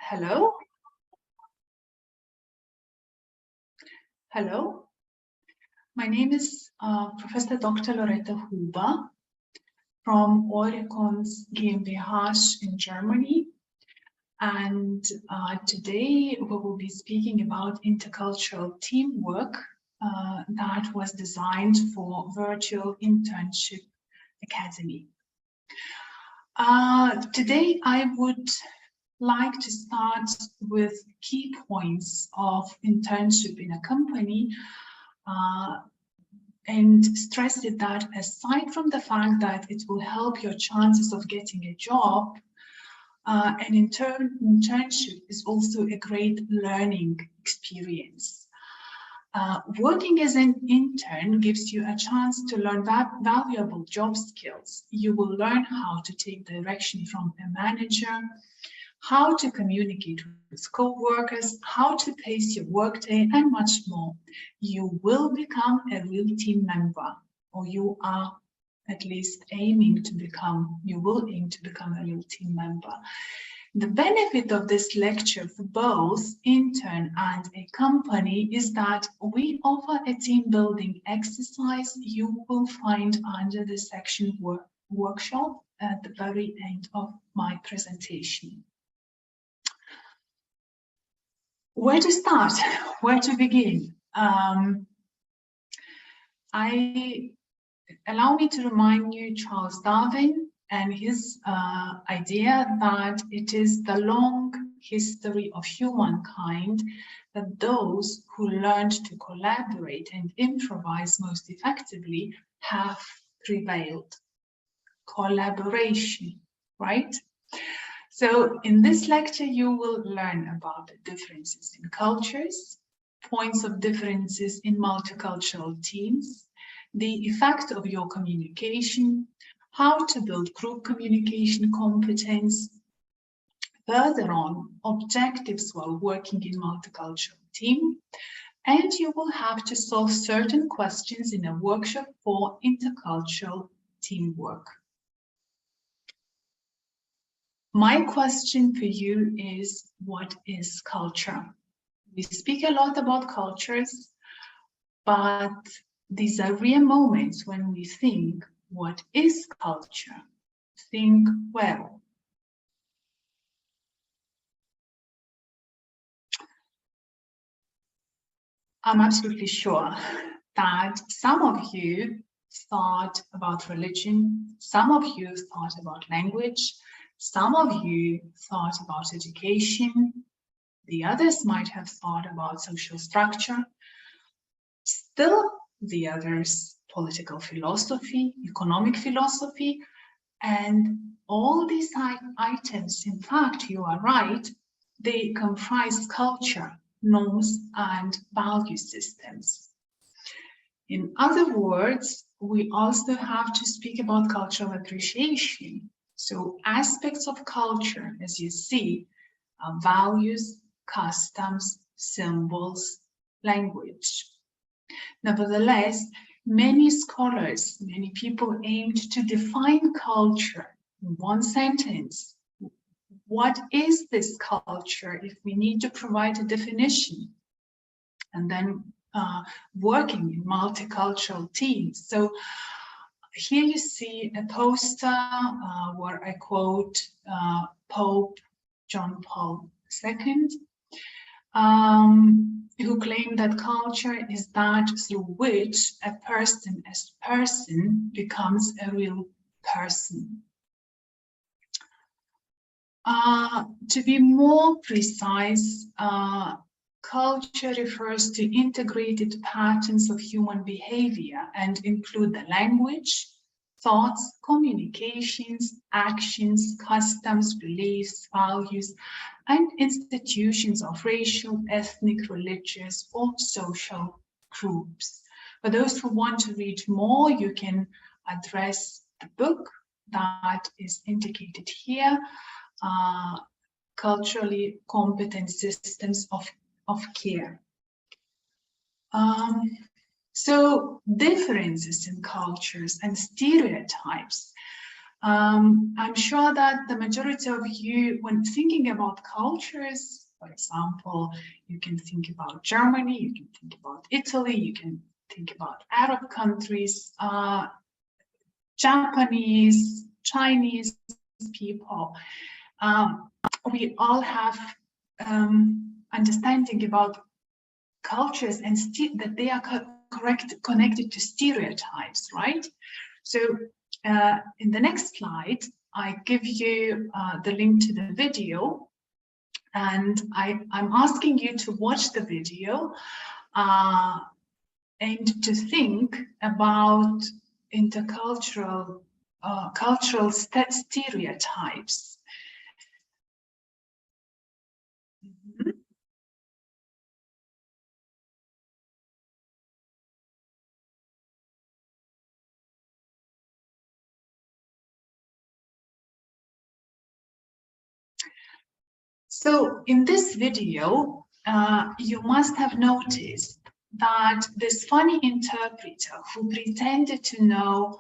Hello. Hello. My name is Professor Dr. Loretta Huber from Eurecons GmbH in Germany. And today we will be speaking about intercultural teamwork that was designed for Virtual Internship Academy. Today I would like to start with key points of internship in a company and stress that aside from the fact that it will help your chances of getting a job, an internship is also a great learning experience. Working as an intern gives you a chance to learn valuable job skills. You will learn how to take direction from a manager, how to communicate with co-workers, how to pace your workday, and much more. You will become a real team member, or you are at least aiming to become, you will aim to become a real team member. The benefit of this lecture for both intern and a company is that we offer a team building exercise you will find under the section workshop at the very end of my presentation. Where to start? Where to begin? Allow me to remind you Charles Darwin and his idea that it is the long history of humankind that those who learned to collaborate and improvise most effectively have prevailed. Collaboration, right? So in this lecture, you will learn about the differences in cultures, points of differences in multicultural teams, the effect of your communication, how to build group communication competence, further on, objectives while working in multicultural team, and you will have to solve certain questions in a workshop for intercultural teamwork. My question for you is, what is culture? We speak a lot about cultures, but these are rare moments when we think, what is culture? Think well. I'm absolutely sure that some of you thought about religion, some of you thought about language, some of you thought about education, the others might have thought about social structure, still the others political philosophy, economic philosophy, and all these items, in fact, you are right, they comprise culture, norms, and value systems. In other words, we also have to speak about cultural appreciation. So aspects of culture, as you see, are values, customs, symbols, language. Nevertheless, many scholars, many people aimed to define culture in one sentence. What is this culture if we need to provide a definition? And then working in multicultural teams. So here you see a poster where I quote Pope John Paul II, who claimed that culture is that through which a person as person becomes a real person. To be more precise, culture refers to integrated patterns of human behavior and include the language, thoughts, communications, actions, customs, beliefs, values, and institutions of racial, ethnic, religious, or social groups. For those who want to read more, you can address the book that is indicated here, Culturally Competent Systems of Care. So differences in cultures and stereotypes I'm sure that the majority of you, when thinking about cultures, for example, you can think about Germany, you can think about Italy, you can think about Arab countries, Japanese, Chinese people. We all have understanding about cultures and that they are connected to stereotypes, right? So in the next slide, I give you the link to the video, and I'm asking you to watch the video and to think about intercultural cultural stereotypes. So in this video, you must have noticed that this funny interpreter who pretended to know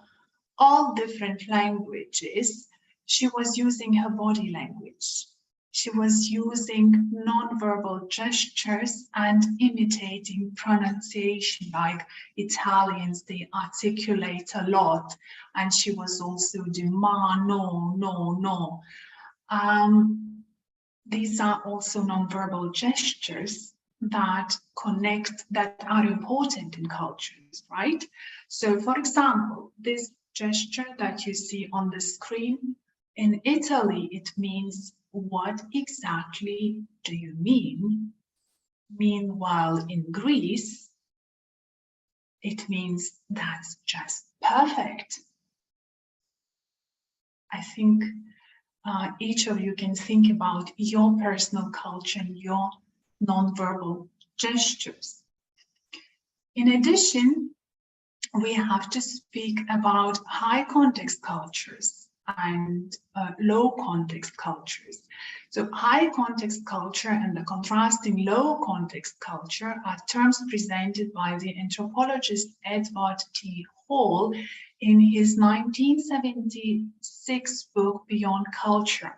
all different languages, she was using her body language. She was using non-verbal gestures and imitating pronunciation, like Italians, they articulate a lot. And she was also doing ma, no, no, no. These are also non-verbal gestures that connect, that are important in cultures, right? So for example, this gesture that you see on the screen, in Italy, it means, what exactly do you mean? Meanwhile, in Greece, it means that's just perfect. I think each of you can think about your personal culture and your nonverbal gestures. In addition, we have to speak about high context cultures and low context cultures. So high context culture and the contrasting low context culture are terms presented by the anthropologist Edward T. Hall in his 1976 book, Beyond Culture.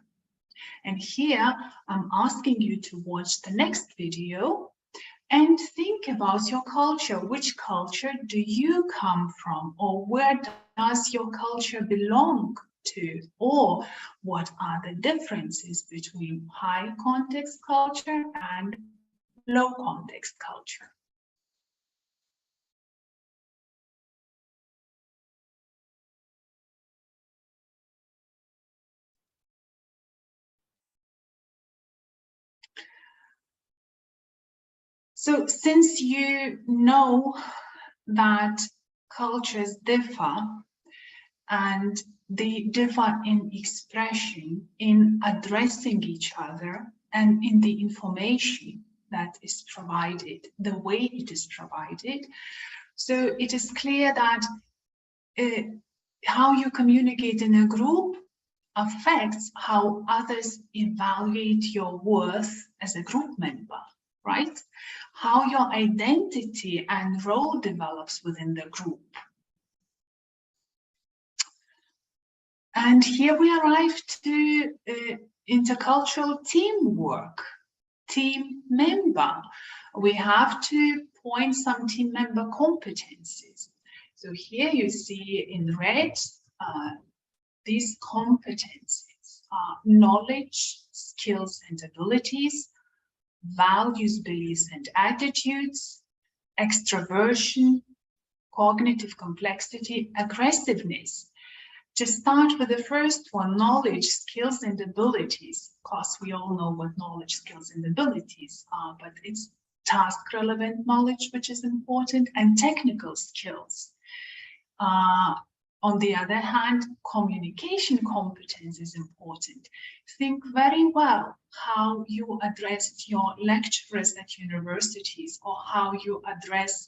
And here I'm asking you to watch the next video and think about your culture. Which culture do you come from, or where does your culture belong to, or what are the differences between high context culture and low context culture? So since you know that cultures differ, and they differ in expression, in addressing each other, and in the information that is provided, the way it is provided. So it is clear that how you communicate in a group affects how others evaluate your worth as a group member, right? How your identity and role develops within the group. And here we arrive to intercultural teamwork, team member. We have to point some team member competencies. So here you see in red, these competencies are knowledge, skills and abilities, values, beliefs and attitudes, extroversion, cognitive complexity, aggressiveness. To start with the first one, knowledge, skills and abilities. Of course, we all know what knowledge, skills and abilities are, but it's task-relevant knowledge which is important, and technical skills. On the other hand, communication competence is important. Think very well how you address your lecturers at universities, or how you address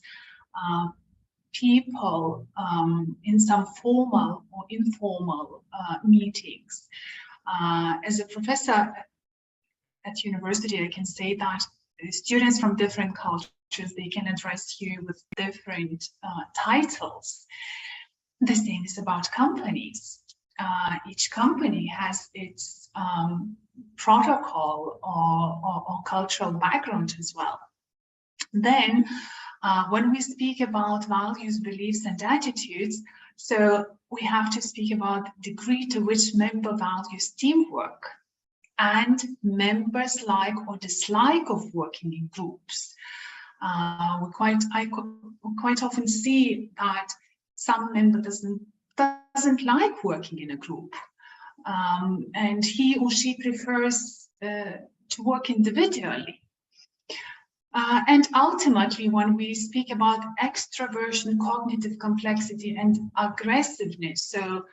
people in some formal or informal meetings. As a professor at university, I can say that students from different cultures, they can address you with different titles. The same is about companies. each company has its protocol or cultural background as well. Then, when we speak about values, beliefs, and attitudes, so we have to speak about the degree to which member values teamwork and members like or dislike of working in groups. I quite often see that some member doesn't like working in a group, and he or she prefers to work individually. And ultimately, when we speak about extraversion, cognitive complexity, and aggressiveness, so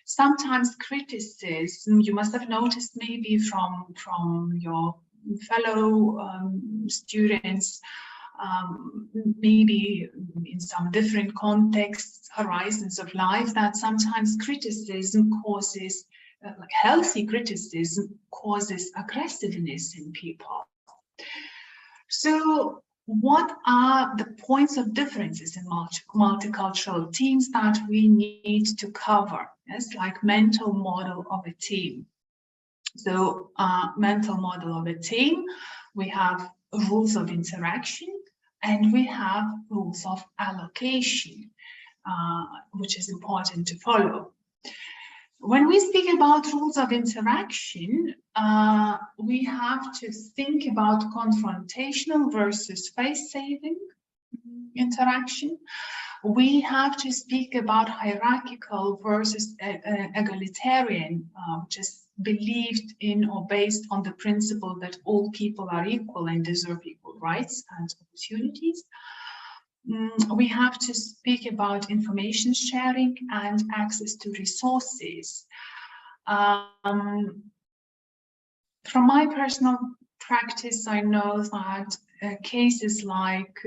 sometimes criticism, you must have noticed maybe from your fellow students, maybe in some different contexts, horizons of life, that sometimes criticism causes, like healthy criticism causes aggressiveness in people. So what are the points of differences in multicultural teams that we need to cover? Yes, like mental model of a team. So mental model of a team, we have rules of interaction and we have rules of allocation, which is important to follow. When we speak about rules of interaction, we have to think about confrontational versus face-saving interaction. We have to speak about hierarchical versus egalitarian, which is believed in or based on the principle that all people are equal and deserve equal rights and opportunities. We have to speak about information sharing and access to resources. From my personal practice, I know that cases like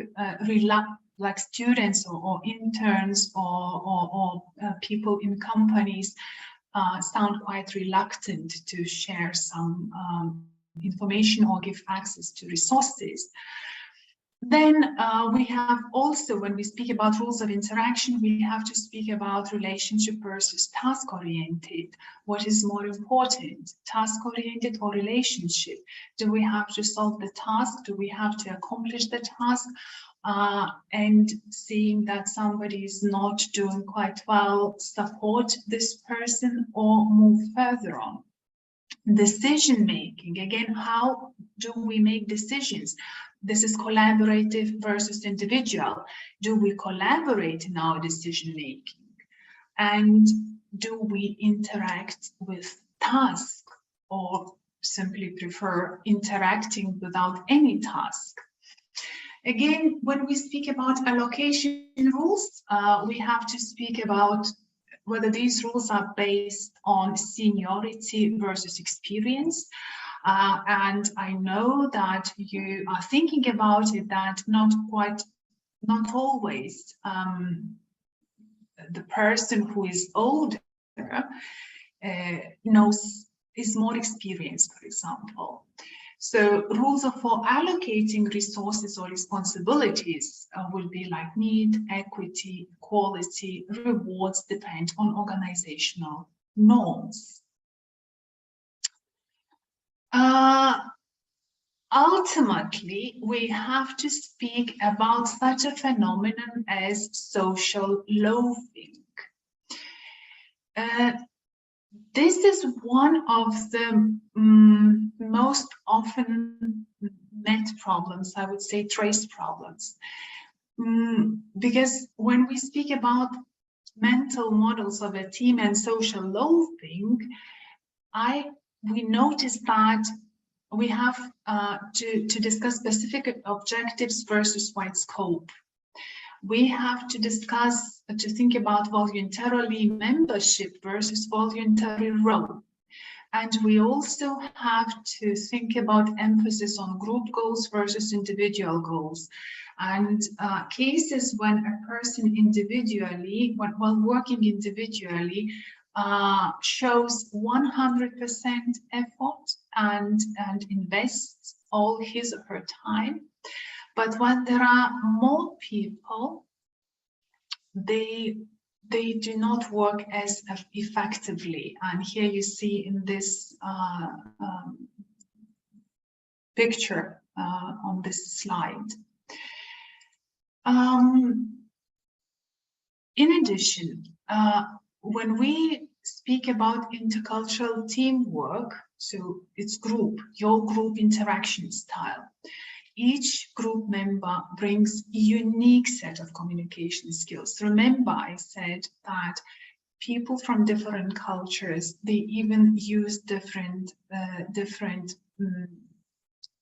students or interns or people in companies sound quite reluctant to share some information or give access to resources. Then we have also, when we speak about rules of interaction, we have to speak about relationship versus task-oriented. What is more important, task-oriented or relationship? Do we have to solve the task? Do we have to accomplish the task? And seeing that somebody is not doing quite well, support this person or move further on. Decision making, again, how do we make decisions? This is collaborative versus individual. Do we collaborate in our decision making? And do we interact with tasks or simply prefer interacting without any task? Again, when we speak about allocation rules, we have to speak about whether these rules are based on seniority versus experience. And I know that you are thinking about it, that not always the person who is older is more experienced, for example. So rules for allocating resources or responsibilities will be like need, equity, equality, rewards depend on organizational norms. Ultimately, we have to speak about such a phenomenon as social loafing. This is one of the most often met problems, I would say trace problems. Because when we speak about mental models of a team and social loafing, we notice that we have to discuss specific objectives versus wide scope. We have to think about voluntarily membership versus voluntary role. And we also have to think about emphasis on group goals versus individual goals. And cases when a person individually, while working individually, shows 100% effort and invests all his or her time. But when there are more people, they they do not work as effectively. And here you see in this picture on this slide. In addition, when we speak about intercultural teamwork, so it's your group interaction style. Each group member brings a unique set of communication skills. Remember, I said that people from different cultures, they even use different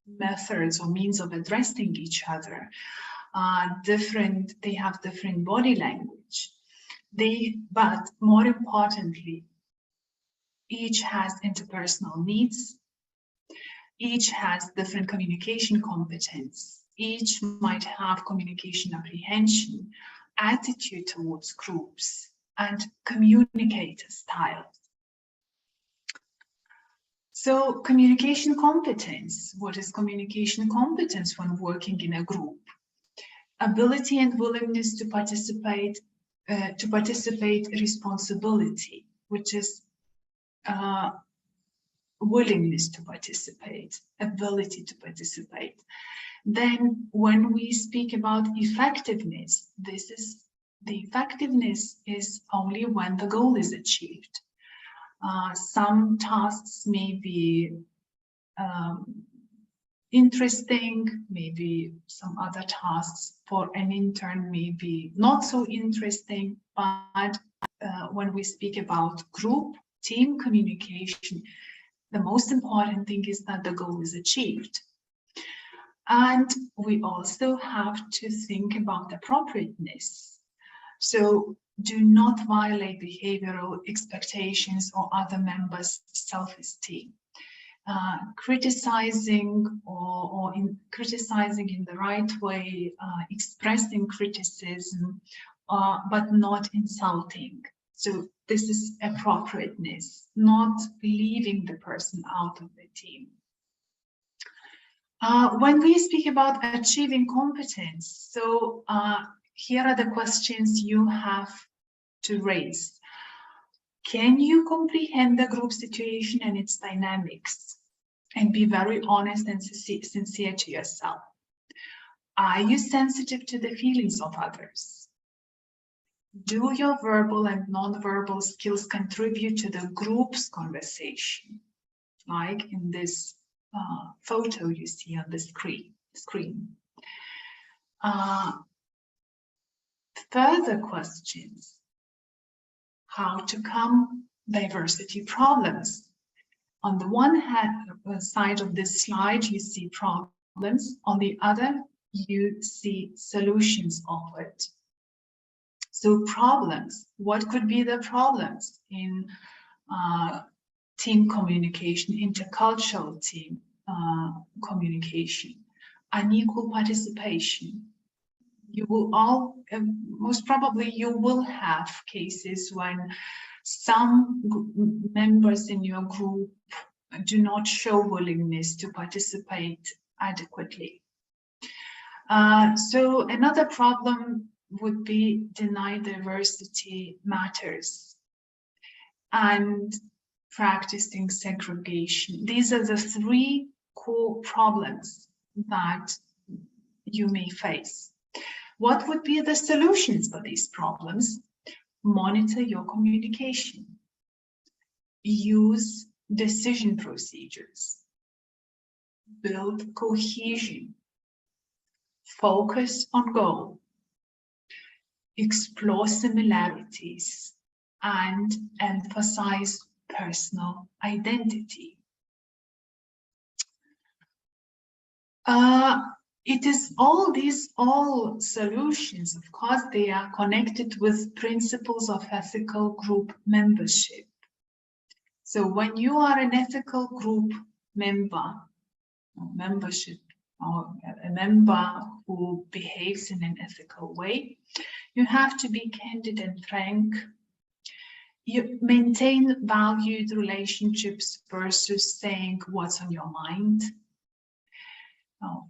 methods or means of addressing each other. They have different body language. But more importantly, each has interpersonal needs. Each has different communication competence. Each might have communication apprehension, attitude towards groups, and communicator styles. So communication competence. What is communication competence when working in a group? Ability and willingness to participate responsibility, which is willingness to participate, ability to participate. Then when we speak about effectiveness, the effectiveness is only when the goal is achieved. Some tasks may be interesting, maybe some other tasks for an intern may be not so interesting, but when we speak about group, team communication, the most important thing is that the goal is achieved. And we also have to think about appropriateness. So do not violate behavioral expectations or other members' self-esteem. Criticizing criticizing in the right way, expressing criticism, but not insulting. So this is appropriateness, not leaving the person out of the team. When we speak about achieving competence, so here are the questions you have to raise. Can you comprehend the group situation and its dynamics and be very honest and sincere to yourself? Are you sensitive to the feelings of others? Do your verbal and non-verbal skills contribute to the group's conversation? Like in this photo you see on the screen. Further questions. How to come diversity problems. On the one side of this slide, you see problems. On the other, you see solutions offered. So problems, what could be the problems in team communication, intercultural team communication? Unequal participation. You will all, most probably you will have cases when some members in your group do not show willingness to participate adequately. So another problem would be denied diversity matters and practicing segregation. These are the three core problems that you may face. What would be the solutions for these problems? Monitor your communication. Use decision procedures. Build cohesion. Focus on goal. Explore similarities and emphasize personal identity. It is all solutions, of course, they are connected with principles of ethical group membership. So when you are an ethical group member, or a member who behaves in an ethical way, you have to be candid and frank. You maintain valued relationships versus saying what's on your mind.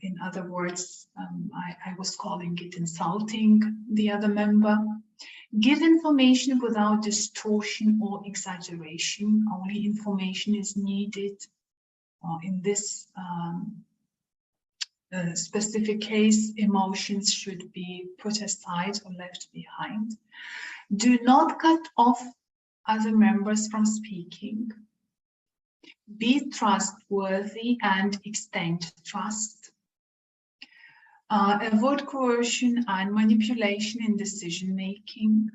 In other words, I was calling it insulting the other member. Give information without distortion or exaggeration. Only information is needed. In this specific case, emotions should be put aside or left behind. Do not cut off other members from speaking. Be trustworthy and extend trust. Avoid coercion and manipulation in decision-making,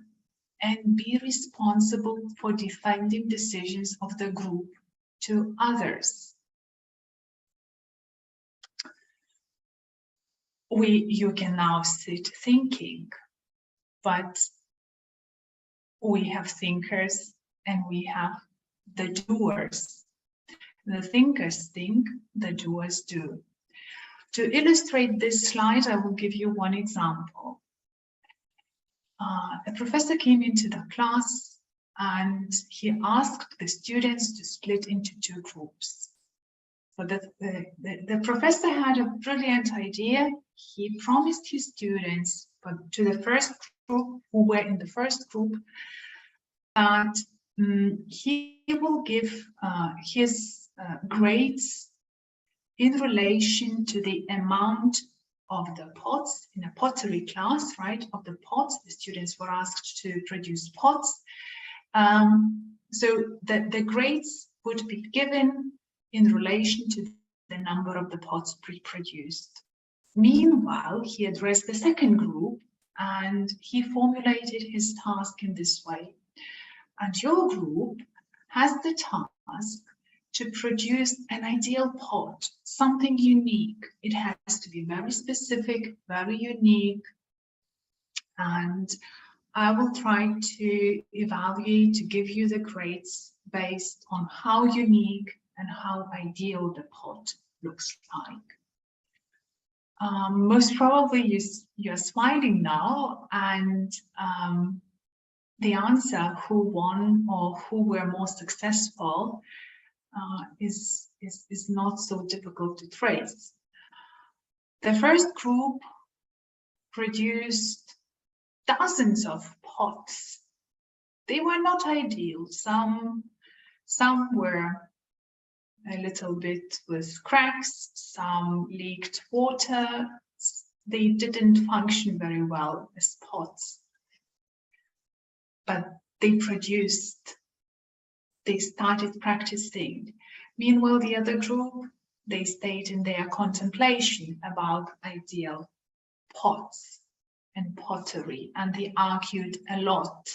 and be responsible for defending decisions of the group to others. You can now sit thinking, but we have thinkers and we have the doers. The thinkers think, the doers do. To illustrate this slide, I will give you one example. A professor came into the class and he asked the students to split into two groups. So the professor had a brilliant idea. He promised his students, to the first group who were in the first group, that he will give his grades in relation to the amount of the pots in a pottery class, right? Of the pots, the students were asked to produce pots. So the grades would be given in relation to the number of the pots pre-produced. Meanwhile, he addressed the second group and he formulated his task in this way. And your group has the task to produce an ideal pot, something unique. It has to be very specific, very unique. And I will try to evaluate, to give you the grades based on how unique and how ideal the pot looks like. Most probably you're smiling now, and the answer, who won or who were more successful, is not so difficult to trace. The first group produced dozens of pots. They were not ideal. Some were a little bit with cracks, some leaked water. They didn't function very well as pots. But they started practicing. Meanwhile, the other group, they stayed in their contemplation about ideal pots and pottery, and they argued a lot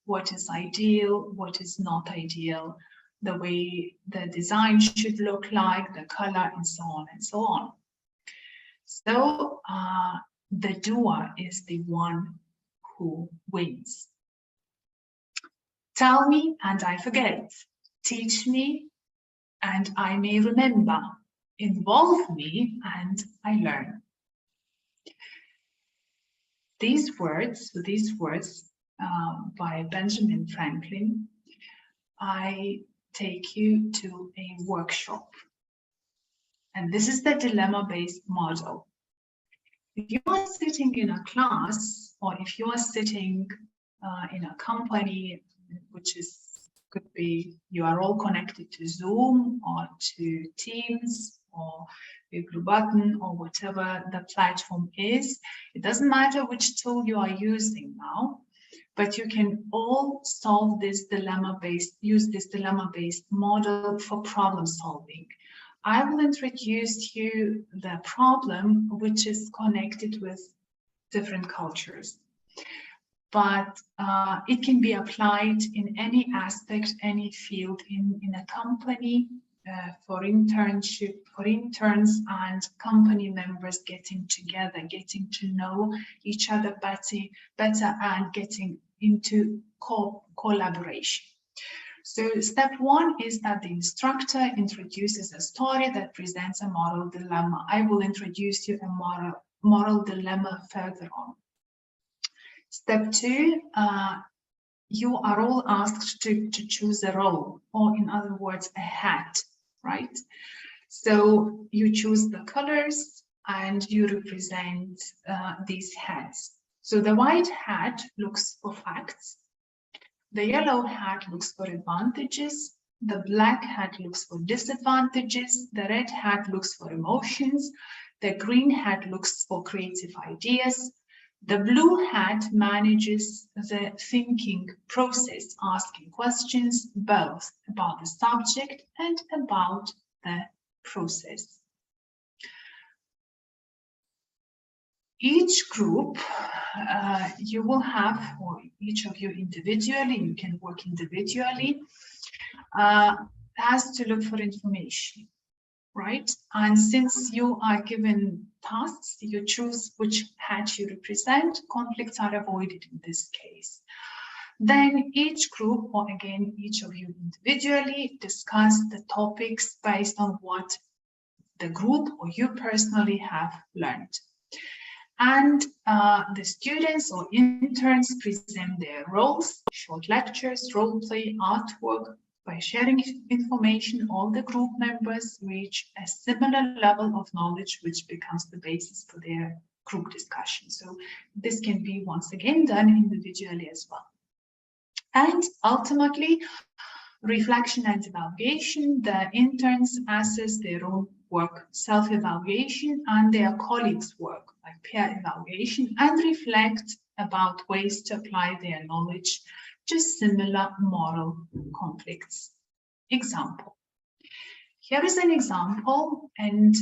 what is ideal, what is not ideal, the way the design should look like, the color, and so on and so on. So the doer is the one who wins. Tell me and I forget. Teach me and I may remember. Involve me and I learn. These words by Benjamin Franklin, I take you to a workshop. And this is the dilemma-based model. If you are sitting in a class, or if you are sitting in a company, which could be you are all connected to Zoom or to Teams or Button or whatever the platform is, it doesn't matter which tool you are using now, but you can all solve this use this dilemma-based model for problem solving. I will introduce you the problem which is connected with different cultures. But it can be applied in any aspect, any field in a company, for internship, for interns and company members getting together, getting to know each other better and getting into collaboration. So step one is that the instructor introduces a story that presents a moral dilemma. I will introduce you a moral dilemma further on. Step two, you are all asked to choose a role, or in other words, a hat, right? So you choose the colors and you represent these hats. So the white hat looks for facts, the yellow hat looks for advantages, the black hat looks for disadvantages, the red hat looks for emotions, the green hat looks for creative ideas, the blue hat manages the thinking process, asking questions both about the subject and about the process. Each group you will have, or each of you individually, you can work individually, has to look for information, right? And since you are given tasks, you choose which hat you represent. Conflicts are avoided in this case. Then each group, or again, each of you individually, discuss the topics based on what the group or you personally have learned. And the students or interns present their roles, short lectures, role play, artwork. By sharing information, all the group members reach a similar level of knowledge, which becomes the basis for their group discussion. So this can be once again done individually as well. And ultimately, reflection and evaluation. The interns assess their own work, self-evaluation, and their colleagues' work, like peer evaluation, and reflect about ways to apply their knowledge to similar moral conflicts. Example. Here is an example, and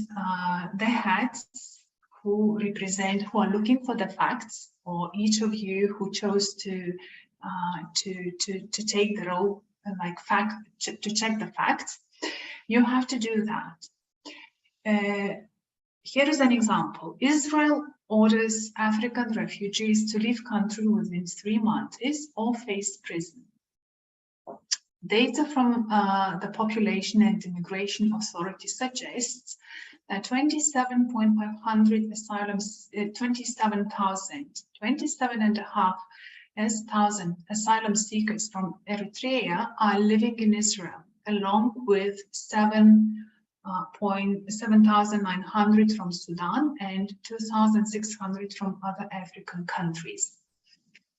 the hats who are looking for the facts, or each of you who chose to take the role, like to check the facts, you have to do that. Here is an example. Israel orders African refugees to leave country within 3 months or face prison. Data from the Population and Immigration Authority suggests that 27,500 asylums, 27,500 asylum seekers from Eritrea are living in Israel, along with 7,900 from Sudan and 2,600 from other African countries.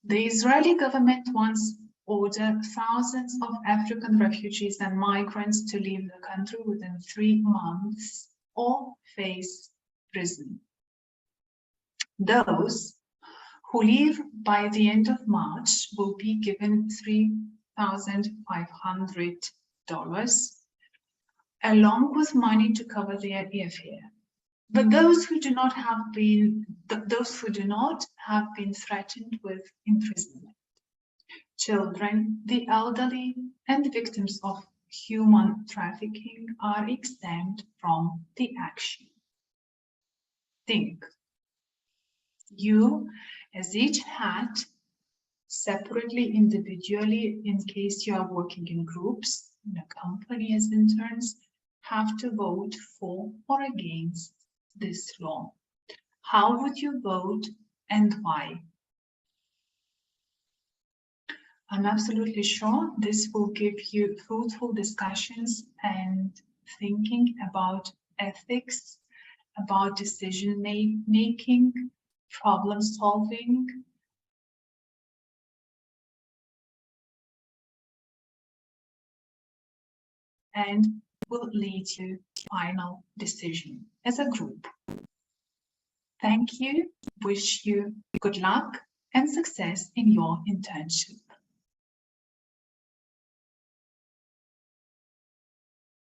The Israeli government wants to order thousands of African refugees and migrants to leave the country within 3 months or face prison. Those who leave by the end of March will be given $3,500 along with money to cover their airfare. But those who do not have been threatened with imprisonment. Children, the elderly, and victims of human trafficking are exempt from the action. Think. You, as each hat, separately, individually, in case you are working in groups, in a company as interns, have to vote for or against this law. How would you vote and why? I'm absolutely sure this will give you fruitful discussions and thinking about ethics, about decision making, problem solving, and will lead you to final decision as a group. Thank you, wish you good luck and success in your internship.